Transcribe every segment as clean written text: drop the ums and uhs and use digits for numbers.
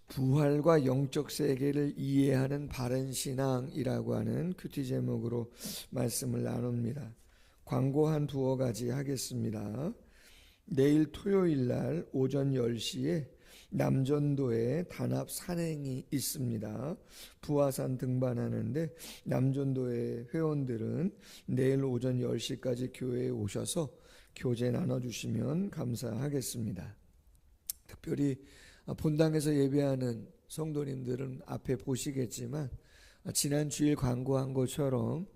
부활과 영적 세계를 이해하는 바른 신앙이라고 하는 큐티 제목으로 말씀을 나눕니다. 광고 한 두어 가지 하겠습니다. 내일 토요일 날 오전 10시에 남전도에 단합 산행이 있습니다. 부화산 등반하는데 남전도의 회원들은 내일 오전 10시까지 교회에 오셔서 교제 나눠주시면 감사하겠습니다. 특별히 본당에서 예배하는 성도님들은 앞에 보시겠지만 지난 주일 광고한 것처럼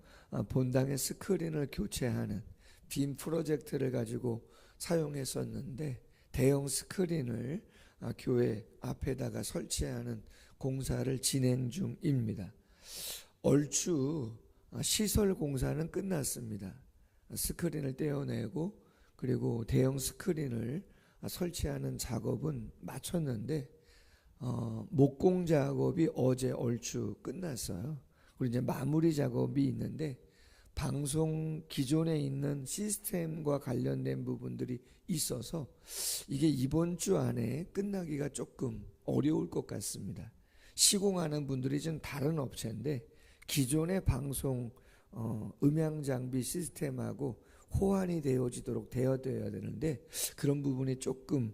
본당의 스크린을 교체하는 빔 프로젝트를 가지고 사용했었는데 대형 스크린을 교회 앞에다가 설치하는 공사를 진행 중입니다. 얼추 시설 공사는 끝났습니다. 스크린을 떼어내고 그리고 대형 스크린을 설치하는 작업은 마쳤는데 목공 작업이 어제 얼추 끝났어요. 그리고 이제 마무리 작업이 있는데 방송 기존에 있는 시스템과 관련된 부분들이 있어서 이게 이번 주 안에 끝나기가 조금 어려울 것 같습니다. 시공하는 분들이 좀 다른 업체인데 기존의 방송 음향 장비 시스템하고 호환이 되어지도록 되어야 되는데 그런 부분이 조금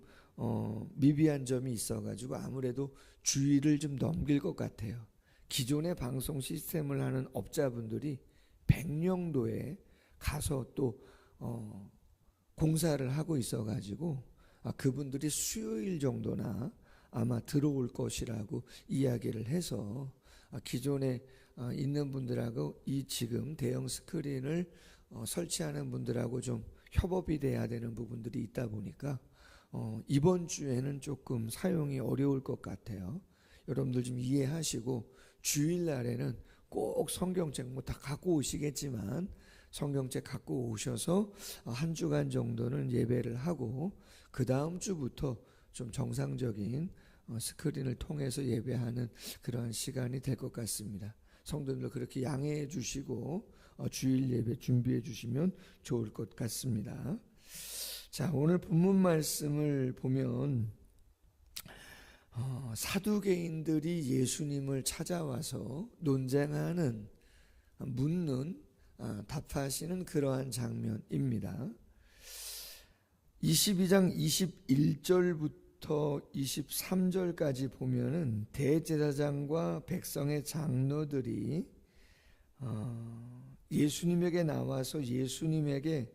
미비한 점이 있어가지고 아무래도 주의를 좀 넘길 것 같아요. 기존의 방송 시스템을 하는 업자분들이 백령도에 가서 또 공사를 하고 있어가지고 그분들이 수요일 정도나 아마 들어올 것이라고 이야기를 해서 기존에 있는 분들하고 이 지금 대형 스크린을 설치하는 분들하고 좀 협업이 돼야 되는 부분들이 있다 보니까 이번 주에는 조금 사용이 어려울 것 같아요. 여러분들 좀 이해하시고 주일날에는 꼭 성경책 뭐 다 갖고 오시겠지만 성경책 갖고 오셔서 한 주간 정도는 예배를 하고 그 다음 주부터 좀 정상적인 스크린을 통해서 예배하는 그러한 시간이 될 것 같습니다. 성도님들 그렇게 양해해 주시고 주일 예배 준비해 주시면 좋을 것 같습니다. 자, 오늘 본문 말씀을 보면 사두개인들이 예수님을 찾아와서 논쟁하는, 묻는, 답하시는 그러한 장면입니다. 22장 21절부터 23절까지 보면은 대제사장과 백성의 장로들이 예수님에게 나와서 예수님에게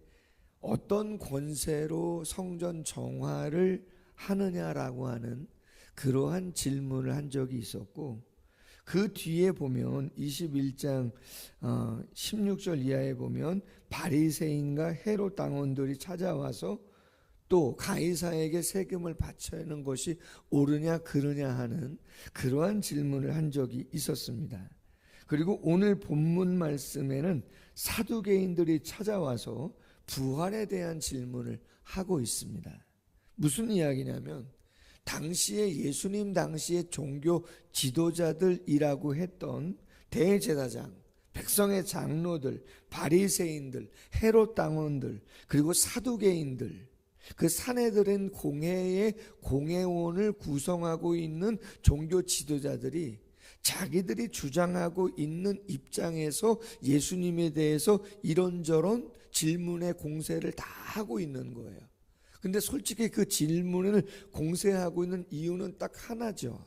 어떤 권세로 성전 정화를 하느냐라고 하는 그러한 질문을 한 적이 있었고 그 뒤에 보면 21장 16절 이하에 보면 바리새인과 헤롯 당원들이 찾아와서 또 가이사에게 세금을 바쳐야 하는 것이 옳으냐 그르냐 하는 그러한 질문을 한 적이 있었습니다. 그리고 오늘 본문 말씀에는 사두개인들이 찾아와서 부활에 대한 질문을 하고 있습니다. 무슨 이야기냐면 당시에 예수님 당시의 종교 지도자들이라고 했던 대제사장, 백성의 장로들, 바리새인들, 헤롯 당원들, 그리고 사두개인들, 그 사내들은 공회의 공회원을 구성하고 있는 종교 지도자들이 자기들이 주장하고 있는 입장에서 예수님에 대해서 이런저런 질문의 공세를 다 하고 있는 거예요. 근데 솔직히 그 질문을 공세하고 있는 이유는 딱 하나죠.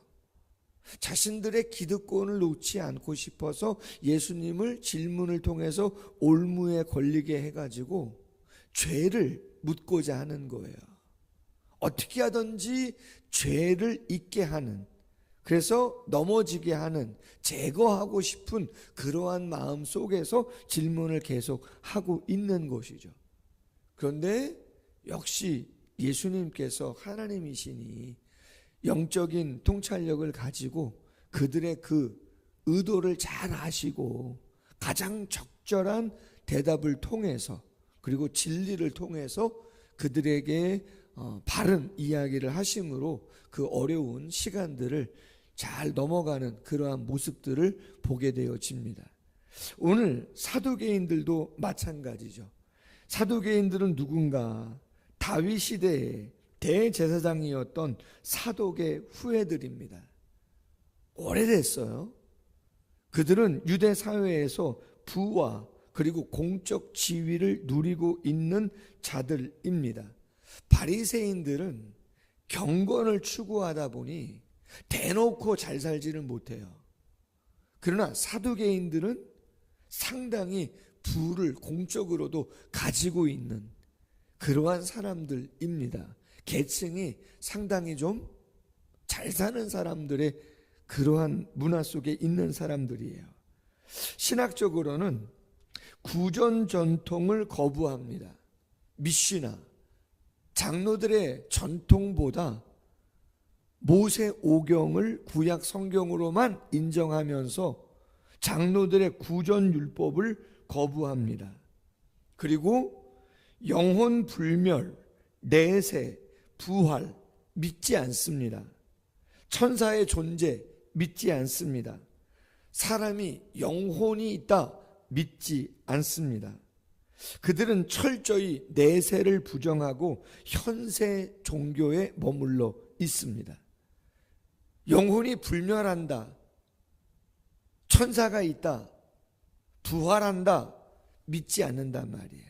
자신들의 기득권을 놓지 않고 싶어서 예수님을 질문을 통해서 올무에 걸리게 해가지고 죄를 묻고자 하는 거예요. 어떻게 하든지 죄를 잊게 하는, 그래서 넘어지게 하는, 제거하고 싶은 그러한 마음 속에서 질문을 계속 하고 있는 것이죠. 그런데 역시 예수님께서 하나님이시니 영적인 통찰력을 가지고 그들의 그 의도를 잘 아시고 가장 적절한 대답을 통해서 그리고 진리를 통해서 그들에게 바른 이야기를 하심으로 그 어려운 시간들을 잘 넘어가는 그러한 모습들을 보게 되어집니다. 오늘 사두개인들도 마찬가지죠. 사두개인들은 누군가? 다윗 시대에 대제사장이었던 사독의 후예들입니다. 오래됐어요. 그들은 유대 사회에서 부와 그리고 공적 지위를 누리고 있는 자들입니다. 바리새인들은 경건을 추구하다 보니 대놓고 잘 살지는 못해요. 그러나 사두개인들은 상당히 부를 공적으로도 가지고 있는 그러한 사람들입니다. 계층이 상당히 좀 잘 사는 사람들의 그러한 문화 속에 있는 사람들이에요. 신학적으로는 구전 전통을 거부합니다. 미시나 장로들의 전통보다 모세 오경을 구약 성경으로만 인정하면서 장로들의 구전 율법을 거부합니다. 그리고 영혼 불멸, 내세, 부활 믿지 않습니다. 천사의 존재 믿지 않습니다. 사람이 영혼이 있다 믿지 않습니다. 그들은 철저히 내세를 부정하고 현세 종교에 머물러 있습니다. 영혼이 불멸한다, 천사가 있다, 부활한다 믿지 않는단 말이에요.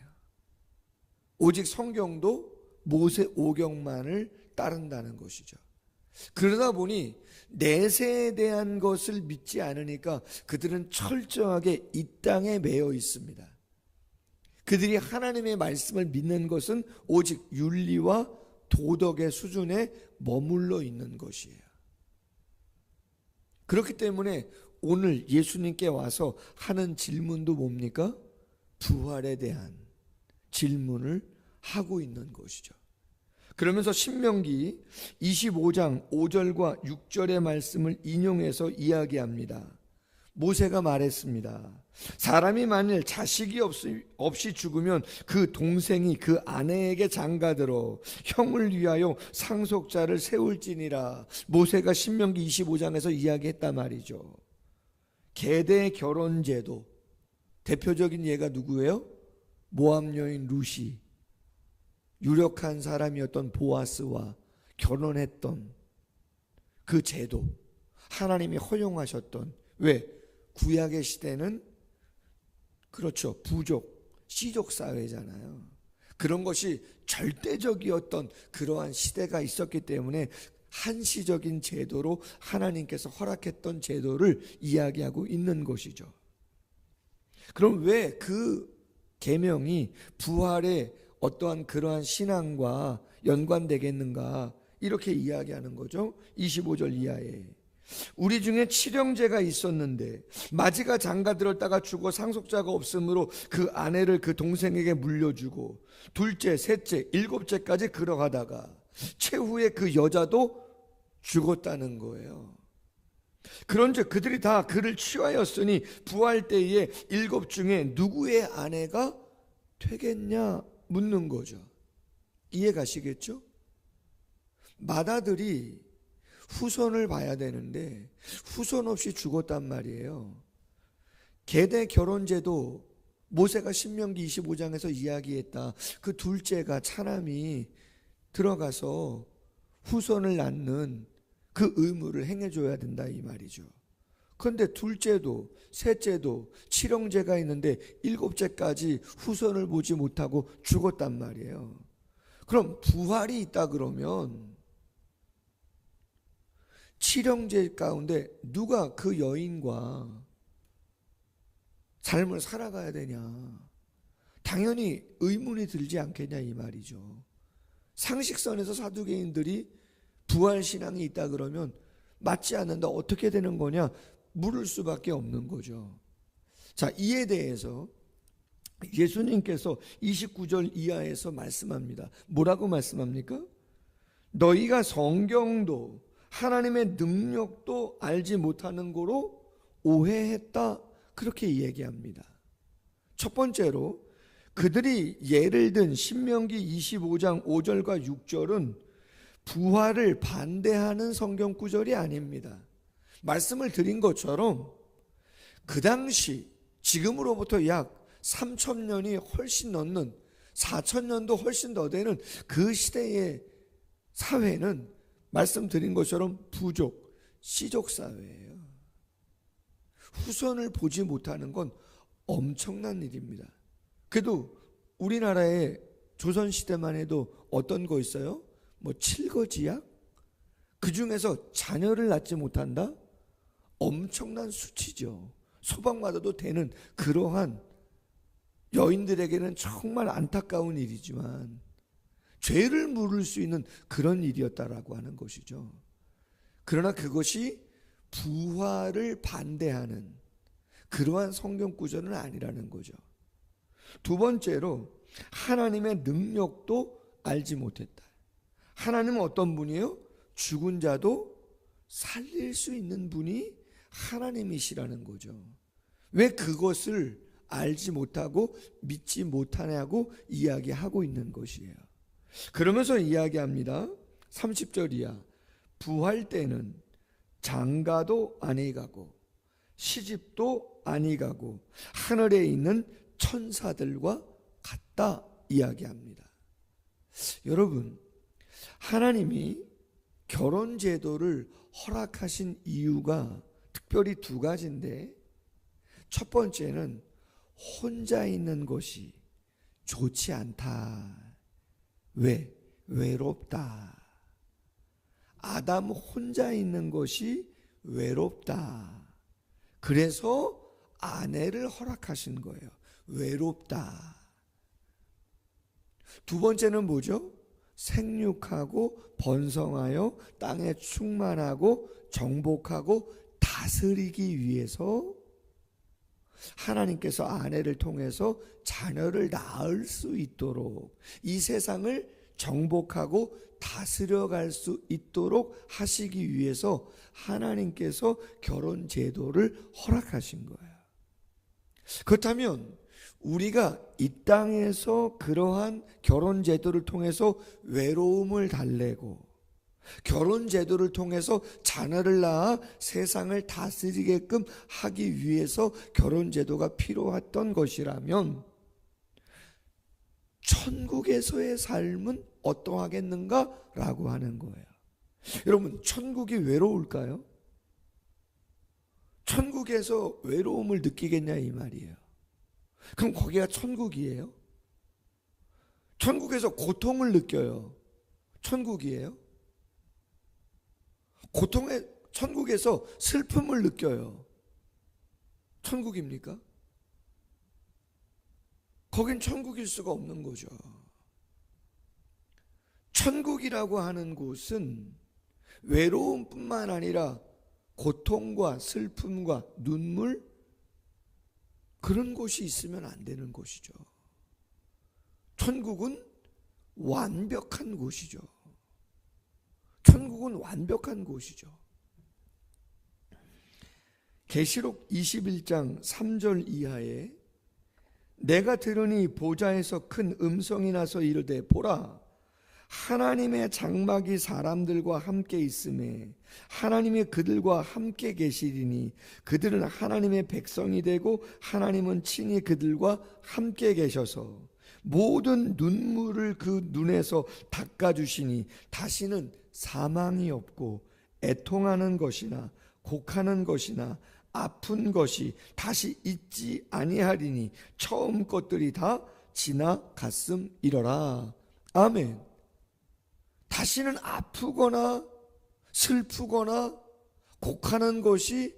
오직 성경도 모세 오경만을 따른다는 것이죠. 그러다 보니 내세에 대한 것을 믿지 않으니까 그들은 철저하게 이 땅에 매여 있습니다. 그들이 하나님의 말씀을 믿는 것은 오직 윤리와 도덕의 수준에 머물러 있는 것이에요. 그렇기 때문에 오늘 예수님께 와서 하는 질문도 뭡니까? 부활에 대한 질문을 하고 있는 것이죠. 그러면서 신명기 25장 5절과 6절의 말씀을 인용해서 이야기합니다. 모세가 말했습니다. 사람이 만일 자식이 없이 죽으면 그 동생이 그 아내에게 장가들어 형을 위하여 상속자를 세울지니라. 모세가 신명기 25장에서 이야기했단 말이죠. 계대 결혼제도 대표적인 예가 누구예요? 모압 여인 루시, 유력한 사람이었던 보아스와 결혼했던 그 제도, 하나님이 허용하셨던, 왜? 구약의 시대는 그렇죠, 부족, 씨족 사회잖아요. 그런 것이 절대적이었던 그러한 시대가 있었기 때문에 한시적인 제도로 하나님께서 허락했던 제도를 이야기하고 있는 것이죠. 그럼 왜 그 계명이 부활의 어떠한 그러한 신앙과 연관되겠는가, 이렇게 이야기하는 거죠. 25절 이하에 우리 중에 칠형제가 있었는데 마지가 장가들었다가 죽어 상속자가 없으므로 그 아내를 그 동생에게 물려주고 둘째, 셋째, 일곱째까지 걸어가다가 최후에 그 여자도 죽었다는 거예요. 그런즉 그들이 다 그를 취하였으니 부활 때에 일곱 중에 누구의 아내가 되겠냐 묻는 거죠. 이해 가시겠죠? 맏아들이 후손을 봐야 되는데 후손 없이 죽었단 말이에요. 계대 결혼제도 모세가 신명기 25장에서 이야기했다. 그 둘째가 차남이 들어가서 후손을 낳는 그 의무를 행해줘야 된다 이 말이죠. 그런데 둘째도 셋째도 칠형제가 있는데 일곱째까지 후손을 보지 못하고 죽었단 말이에요. 그럼 부활이 있다 그러면 칠형제 가운데 누가 그 여인과 삶을 살아가야 되냐, 당연히 의문이 들지 않겠냐 이 말이죠. 상식선에서 사두개인들이 부활신앙이 있다 그러면 맞지 않는다, 어떻게 되는 거냐 물을 수밖에 없는 거죠. 자, 이에 대해서 예수님께서 29절 이하에서 말씀합니다. 뭐라고 말씀합니까? 너희가 성경도 하나님의 능력도 알지 못하는 거로 오해했다, 그렇게 얘기합니다. 첫 번째로 그들이 예를 든 신명기 25장 5절과 6절은 부활을 반대하는 성경 구절이 아닙니다. 말씀을 드린 것처럼 그 당시 지금으로부터 약 3,000년이 훨씬 넘는 4,000년도 훨씬 더 되는 그 시대에 사회는 말씀드린 것처럼 부족, 씨족 사회예요. 후손을 보지 못하는 건 엄청난 일입니다. 그래도 우리나라에 조선시대만 해도 어떤 거 있어요? 뭐 칠거지약? 그 중에서 자녀를 낳지 못한다? 엄청난 수치죠. 소방받아도 되는 그러한 여인들에게는 정말 안타까운 일이지만 죄를 물을 수 있는 그런 일이었다라고 하는 것이죠. 그러나 그것이 부활을 반대하는 그러한 성경 구절은 아니라는 거죠. 두 번째로 하나님의 능력도 알지 못했다. 하나님은 어떤 분이에요? 죽은 자도 살릴 수 있는 분이 하나님이시라는 거죠. 왜 그것을 알지 못하고 믿지 못하냐고 이야기하고 있는 것이에요. 그러면서 이야기합니다. 30절 이하. 부활 때는 장가도 아니 가고 시집도 아니 가고 하늘에 있는 천사들과 같다 이야기합니다. 여러분, 하나님이 결혼 제도를 허락하신 이유가 특별히 두 가지인데, 첫 번째는 혼자 있는 것이 좋지 않다. 왜? 외롭다. 아담 혼자 있는 것이 외롭다. 그래서 아내를 허락하신 거예요. 외롭다. 두 번째는 뭐죠? 생육하고 번성하여 땅에 충만하고 정복하고 다스리기 위해서 하나님께서 아내를 통해서 자녀를 낳을 수 있도록, 이 세상을 정복하고 다스려갈 수 있도록 하시기 위해서 하나님께서 결혼 제도를 허락하신 거예요. 그렇다면 우리가 이 땅에서 그러한 결혼 제도를 통해서 외로움을 달래고 결혼 제도를 통해서 자녀를 낳아 세상을 다스리게끔 하기 위해서 결혼 제도가 필요했던 것이라면 천국에서의 삶은 어떠하겠는가라고 하는 거예요. 여러분, 천국이 외로울까요? 천국에서 외로움을 느끼겠냐 이 말이에요. 그럼 거기가 천국이에요? 천국에서 고통을 느껴요. 천국이에요? 천국에서 슬픔을 느껴요. 천국입니까? 거긴 천국일 수가 없는 거죠. 천국이라고 하는 곳은 외로움뿐만 아니라 고통과 슬픔과 눈물, 그런 곳이 있으면 안 되는 곳이죠. 천국은 완벽한 곳이죠. 천국은 완벽한 곳이죠. 계시록 21장 3절 이하에 내가 들으니 보좌에서 큰 음성이 나서 이르되 보라, 하나님의 장막이 사람들과 함께 있음에 하나님이 그들과 함께 계시리니 그들은 하나님의 백성이 되고 하나님은 친히 그들과 함께 계셔서 모든 눈물을 그 눈에서 닦아주시니 다시는 사망이 없고 애통하는 것이나 곡하는 것이나 아픈 것이 다시 있지 아니하리니 처음 것들이 다 지나갔음이러라. 아멘. 다시는 아프거나 슬프거나 곡하는 것이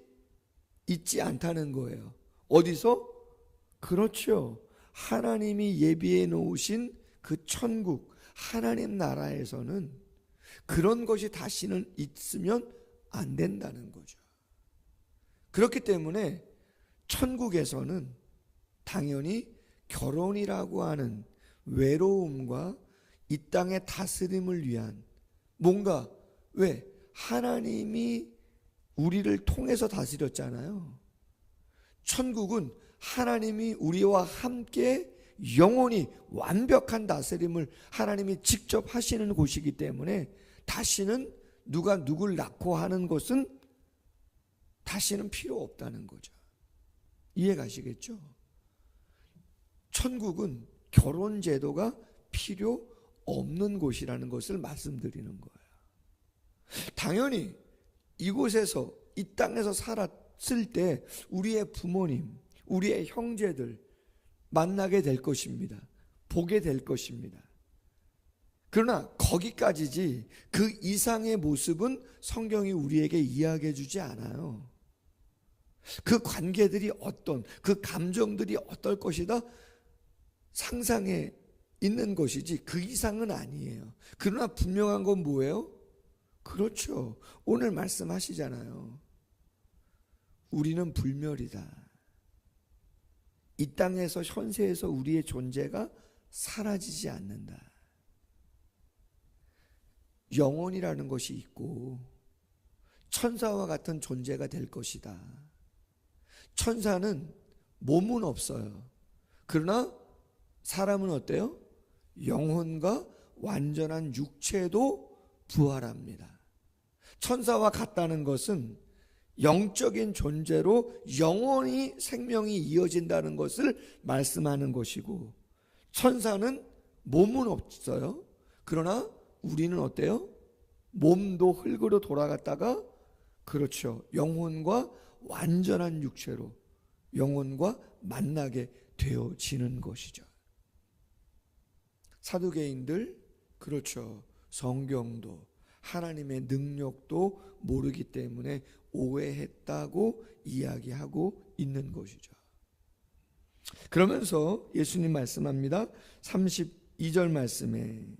있지 않다는 거예요. 어디서? 그렇죠. 하나님이 예비해 놓으신 그 천국, 하나님 나라에서는 그런 것이 다시는 있으면 안 된다는 거죠. 그렇기 때문에 천국에서는 당연히 결혼이라고 하는 외로움과 이 땅의 다스림을 위한 뭔가, 왜? 하나님이 우리를 통해서 다스렸잖아요. 천국은 하나님이 우리와 함께 영원히 완벽한 다스림을 하나님이 직접 하시는 곳이기 때문에 다시는 누가 누굴 낳고 하는 것은 다시는 필요 없다는 거죠. 이해가시겠죠? 천국은 결혼 제도가 필요 없는 곳이라는 것을 말씀드리는 거예요. 당연히 이곳에서, 이 땅에서 살았을 때 우리의 부모님, 우리의 형제들 만나게 될 것입니다. 보게 될 것입니다. 그러나 거기까지지 그 이상의 모습은 성경이 우리에게 이야기해 주지 않아요. 그 관계들이 그 감정들이 어떨 것이다 상상해 있는 것이지 그 이상은 아니에요. 그러나 분명한 건 뭐예요? 그렇죠. 오늘 말씀하시잖아요. 우리는 불멸이다. 이 땅에서, 현세에서 우리의 존재가 사라지지 않는다. 영혼이라는 것이 있고 천사와 같은 존재가 될 것이다. 천사는 몸은 없어요. 그러나 사람은 어때요? 영혼과 완전한 육체도 부활합니다. 천사와 같다는 것은 영적인 존재로 영원히 생명이 이어진다는 것을 말씀하는 것이고, 천사는 몸은 없어요. 그러나 우리는 어때요? 몸도 흙으로 돌아갔다가, 그렇죠, 영혼과 완전한 육체로 영혼과 만나게 되어지는 것이죠. 사두개인들, 그렇죠, 성경도 하나님의 능력도 모르기 때문에 오해했다고 이야기하고 있는 것이죠. 그러면서 예수님 말씀합니다. 32절 말씀에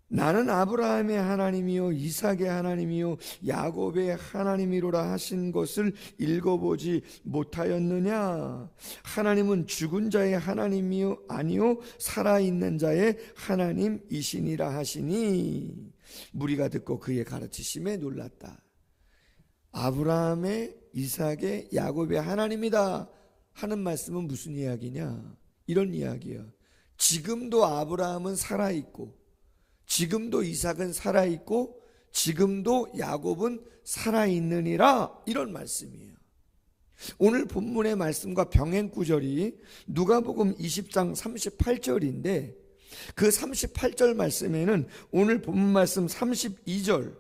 나는 아브라함의 하나님이요 이삭의 하나님이요 야곱의 하나님이로라 하신 것을 읽어보지 못하였느냐? 하나님은 죽은 자의 하나님이요 아니요 살아있는 자의 하나님이시니라 하시니, 무리가 듣고 그의 가르치심에 놀랐다. 아브라함의, 이삭의, 야곱의 하나님이다 하는 말씀은 무슨 이야기냐? 이런 이야기예요. 지금도 아브라함은 살아있고, 지금도 이삭은 살아있고, 지금도 야곱은 살아있느니라, 이런 말씀이에요. 오늘 본문의 말씀과 병행구절이 누가복음 20장 38절인데, 그 38절 말씀에는 오늘 본문 말씀 32절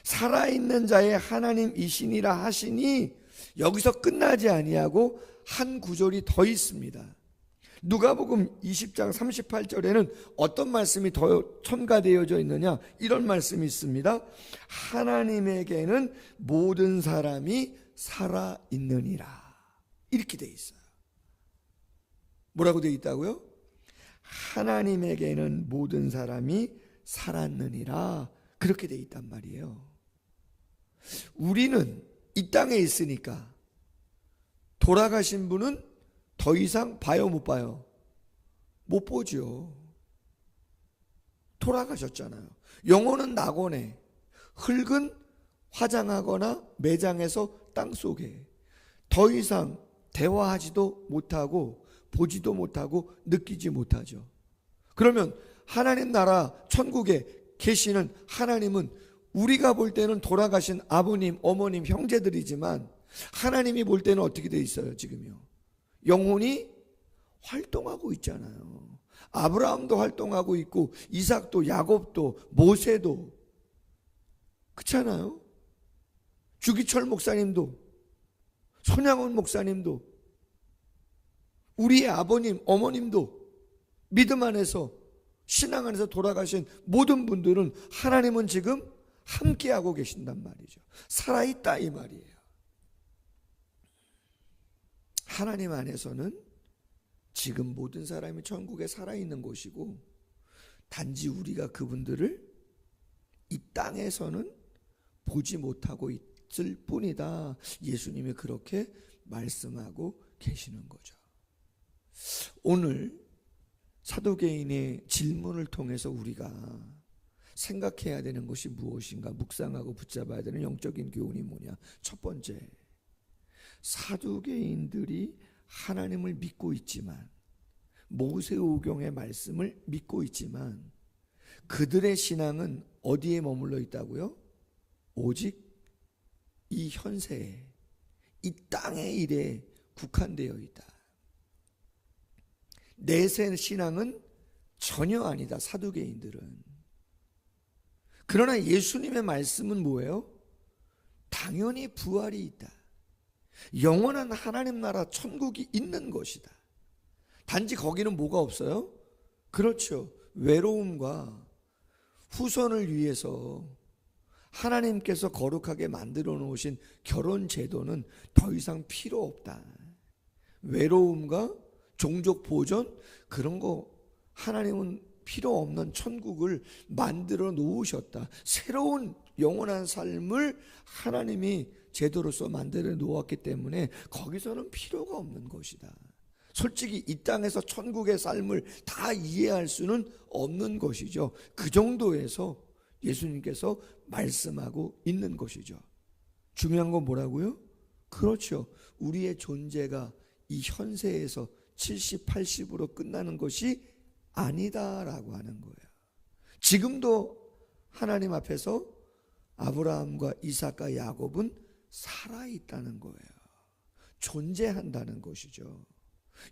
살아있는 자의 하나님이시니라 하시니, 여기서 끝나지 아니하고 한 구절이 더 있습니다. 누가복음 20장 38절에는 어떤 말씀이 더 첨가되어져 있느냐? 이런 말씀이 있습니다. 하나님에게는 모든 사람이 살아있느니라, 이렇게 돼 있어요. 뭐라고 돼 있다고요? 하나님에게는 모든 사람이 살았느니라, 그렇게 돼 있단 말이에요. 우리는 이 땅에 있으니까 돌아가신 분은 더 이상 봐요, 못 봐요? 못 보죠. 돌아가셨잖아요. 영혼은 낙원에, 흙은 화장하거나 매장해서 땅속에 더 이상 대화하지도 못하고 보지도 못하고 느끼지 못하죠. 그러면 하나님 나라 천국에 계시는 하나님은 우리가 볼 때는 돌아가신 아버님, 어머님, 형제들이지만 하나님이 볼 때는 어떻게 돼 있어요? 지금요, 영혼이 활동하고 있잖아요. 아브라함도 활동하고 있고, 이삭도, 야곱도, 모세도, 그렇잖아요. 주기철 목사님도, 손양원 목사님도, 우리의 아버님, 어머님도, 믿음 안에서, 신앙 안에서 돌아가신 모든 분들은 하나님은 지금 함께하고 계신단 말이죠. 살아있다 이 말이에요. 하나님 안에서는 지금 모든 사람이 천국에 살아있는 곳이고, 단지 우리가 그분들을 이 땅에서는 보지 못하고 있을 뿐이다. 예수님이 그렇게 말씀하고 계시는 거죠. 오늘 사도개인의 질문을 통해서 우리가 생각해야 되는 것이 무엇인가, 묵상하고 붙잡아야 되는 영적인 교훈이 뭐냐? 첫 번째, 사두개인들이 하나님을 믿고 있지만, 모세오경의 말씀을 믿고 있지만, 그들의 신앙은 어디에 머물러 있다고요? 오직 이 현세에, 이 땅의 일에 국한되어 있다. 내세 신앙은 전혀 아니다, 사두개인들은. 그러나 예수님의 말씀은 뭐예요? 당연히 부활이 있다. 영원한 하나님 나라 천국이 있는 것이다. 단지 거기는 뭐가 없어요? 그렇죠. 외로움과 후손을 위해서 하나님께서 거룩하게 만들어 놓으신 결혼 제도는 더 이상 필요 없다. 외로움과 종족 보존, 그런 거 하나님은 필요 없는 천국을 만들어 놓으셨다. 새로운 영원한 삶을 하나님이 제도로서 만들어 놓았기 때문에 거기서는 필요가 없는 것이다. 솔직히 이 땅에서 천국의 삶을 다 이해할 수는 없는 것이죠. 그 정도에서 예수님께서 말씀하고 있는 것이죠. 중요한 건 뭐라고요? 그렇죠. 우리의 존재가 이 현세에서 70, 80으로 끝나는 것이 아니다라고 하는 거예요. 지금도 하나님 앞에서 아브라함과 이삭과 야곱은 살아있다는 거예요. 존재한다는 것이죠.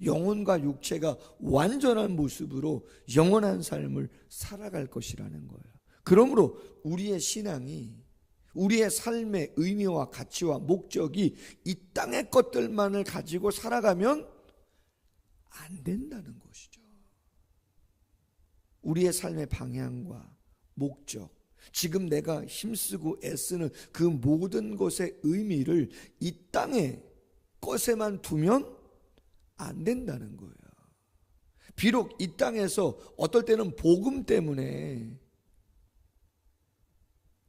영혼과 육체가 완전한 모습으로 영원한 삶을 살아갈 것이라는 거예요. 그러므로 우리의 신앙이, 우리의 삶의 의미와 가치와 목적이 이 땅의 것들만을 가지고 살아가면 안 된다는 것이죠. 우리의 삶의 방향과 목적, 지금 내가 힘쓰고 애쓰는 그 모든 것의 의미를 이 땅의 것에만 두면 안 된다는 거예요. 비록 이 땅에서 어떨 때는 복음 때문에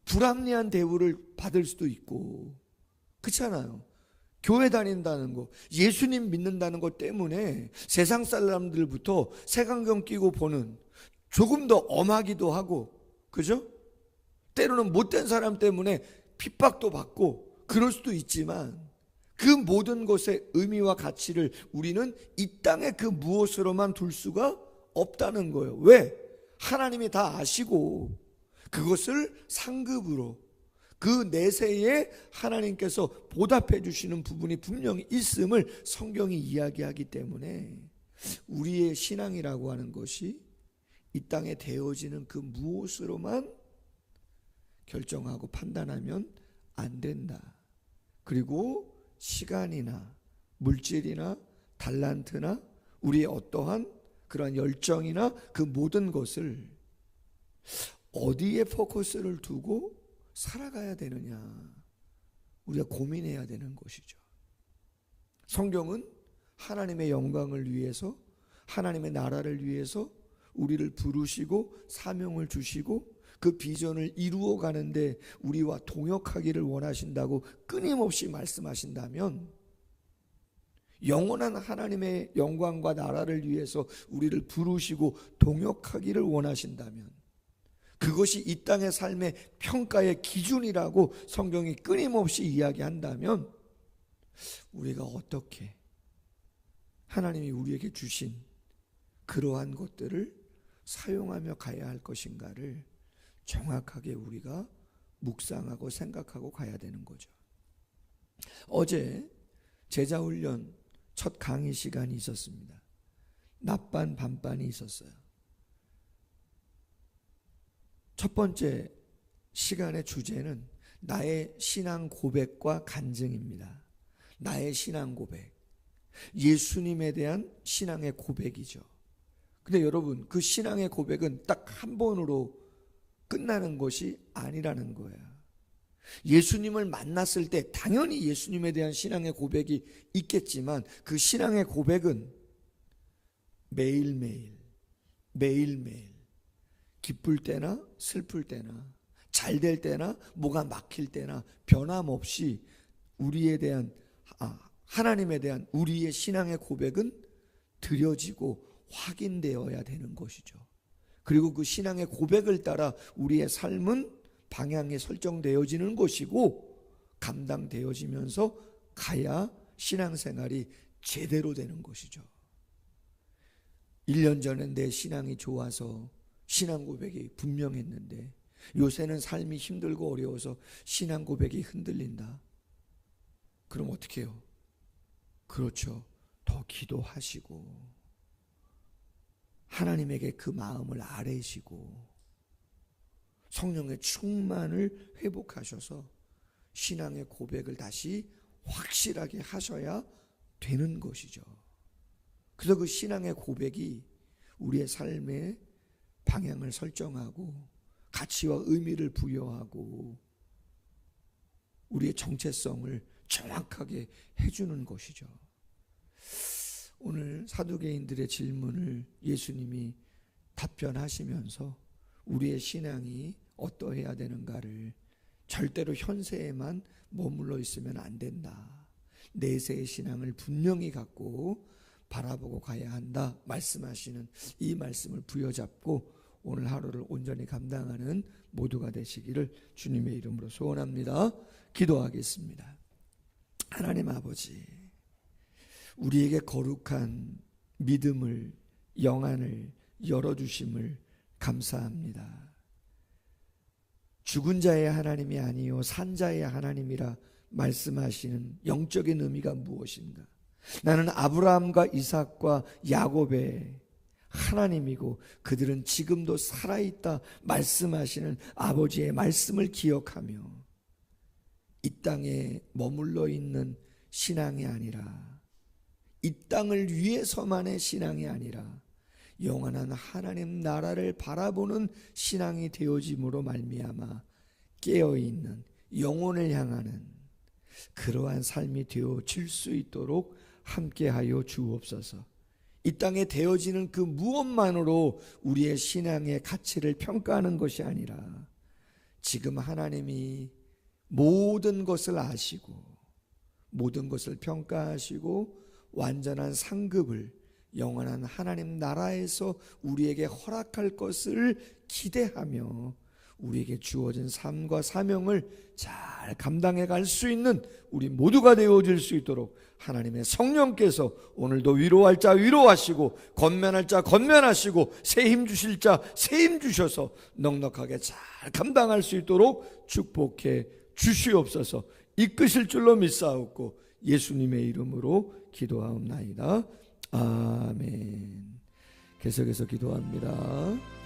불합리한 대우를 받을 수도 있고, 그렇잖아요. 교회 다닌다는 거, 예수님 믿는다는 것 때문에 세상 사람들부터 색안경 끼고 보는, 조금 더 엄하기도 하고, 그죠? 때로는 못된 사람 때문에 핍박도 받고 그럴 수도 있지만, 그 모든 것의 의미와 가치를 우리는 이 땅의 그 무엇으로만 둘 수가 없다는 거예요. 왜? 하나님이 다 아시고 그것을 상급으로, 그 내세에 하나님께서 보답해 주시는 부분이 분명히 있음을 성경이 이야기하기 때문에 우리의 신앙이라고 하는 것이 이 땅에 되어지는 그 무엇으로만 결정하고 판단하면 안 된다. 그리고 시간이나 물질이나 달란트나 우리의 어떠한 그러한 열정이나 그 모든 것을 어디에 포커스를 두고 살아가야 되느냐, 우리가 고민해야 되는 것이죠. 성경은 하나님의 영광을 위해서, 하나님의 나라를 위해서 우리를 부르시고 사명을 주시고 그 비전을 이루어 가는데 우리와 동역하기를 원하신다고 끊임없이 말씀하신다면, 영원한 하나님의 영광과 나라를 위해서 우리를 부르시고 동역하기를 원하신다면, 그것이 이 땅의 삶의 평가의 기준이라고 성경이 끊임없이 이야기한다면, 우리가 어떻게 하나님이 우리에게 주신 그러한 것들을 사용하며 가야 할 것인가를 정확하게 우리가 묵상하고 생각하고 가야 되는 거죠. 어제 제자훈련 첫 강의 시간이 있었습니다. 낮반 밤반이 있었어요. 첫 번째 시간의 주제는 나의 신앙 고백과 간증입니다. 나의 신앙 고백, 예수님에 대한 신앙의 고백이죠. 근데 여러분, 그 신앙의 고백은 딱 한 번으로 끝나는 것이 아니라는 거예요. 예수님을 만났을 때 당연히 예수님에 대한 신앙의 고백이 있겠지만, 그 신앙의 고백은 매일매일 기쁠 때나 슬플 때나 잘 될 때나 뭐가 막힐 때나 변함없이 우리에 대한 하나님에 대한 우리의 신앙의 고백은 드려지고 확인되어야 되는 것이죠. 그리고 그 신앙의 고백을 따라 우리의 삶은 방향이 설정되어지는 것이고 감당되어지면서 가야 신앙생활이 제대로 되는 것이죠. 1년 전엔 내 신앙이 좋아서 신앙 고백이 분명했는데 요새는 삶이 힘들고 어려워서 신앙 고백이 흔들린다. 그럼 어떻게 해요? 그렇죠. 더 기도하시고 하나님에게 그 마음을 아뢰시고 성령의 충만을 회복하셔서 신앙의 고백을 다시 확실하게 하셔야 되는 것이죠. 그래서 그 신앙의 고백이 우리의 삶의 방향을 설정하고 가치와 의미를 부여하고 우리의 정체성을 정확하게 해주는 것이죠. 오늘 사두개인들의 질문을 예수님이 답변하시면서 우리의 신앙이 어떠해야 되는가를, 절대로 현세에만 머물러 있으면 안 된다, 내세의 신앙을 분명히 갖고 바라보고 가야 한다 말씀하시는 이 말씀을 부여잡고 오늘 하루를 온전히 감당하는 모두가 되시기를 주님의 이름으로 소원합니다. 기도하겠습니다. 하나님 아버지, 우리에게 거룩한 믿음을, 영안을 열어주심을 감사합니다. 죽은 자의 하나님이 아니요 산 자의 하나님이라 말씀하시는 영적인 의미가 무엇인가? 나는 아브라함과 이삭과 야곱의 하나님이고 그들은 지금도 살아있다 말씀하시는 아버지의 말씀을 기억하며 이 땅에 머물러 있는 신앙이 아니라, 이 땅을 위해서만의 신앙이 아니라 영원한 하나님 나라를 바라보는 신앙이 되어짐으로 말미암아 깨어있는 영혼을 향하는 그러한 삶이 되어질 수 있도록 함께하여 주옵소서. 이 땅에 되어지는 그 무엇만으로 우리의 신앙의 가치를 평가하는 것이 아니라 지금 하나님이 모든 것을 아시고 모든 것을 평가하시고 완전한 상급을 영원한 하나님 나라에서 우리에게 허락할 것을 기대하며 우리에게 주어진 삶과 사명을 잘 감당해 갈 수 있는 우리 모두가 되어질 수 있도록 하나님의 성령께서 오늘도 위로할 자 위로하시고 권면할 자 권면하시고 새 힘 주실 자 새 힘 주셔서 넉넉하게 잘 감당할 수 있도록 축복해 주시옵소서. 이끄실 줄로 믿사옵고 예수님의 이름으로 기도하옵나이다. 아멘. 계속해서 기도합니다.